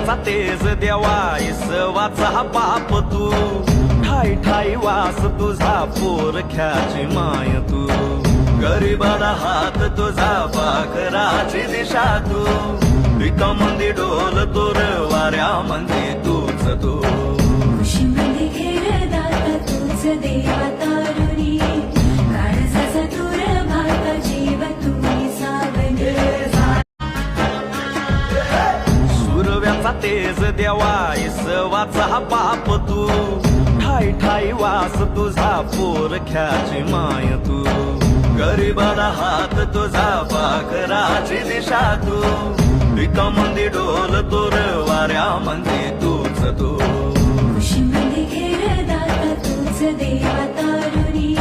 सूर्याचा तेज देवा इसवाचा बाप तू ठाई ठाई वास तुझा पोरख्याची माय तू गरीबाला हात तुझा पाखराची दिशा तू विकामंदी डोल तोर वाऱ्या मंदी तूच तू खुशीमध्ये घेरदाता तूच देवा तारुणी काळजाचा दूर भाग जीव तुम्ही सावली सूर्याचा तेज देवा इसवाचा बाप तू ठाई ठाई वास तुझा पोरख्याची माय तू गरीबाला हात तुझा पाखराची दिशा तू विकामंदी डोल तोर वाऱ्या मंदी तूच तू खुशीमध्ये घेरदाता तूच देवा तारुणी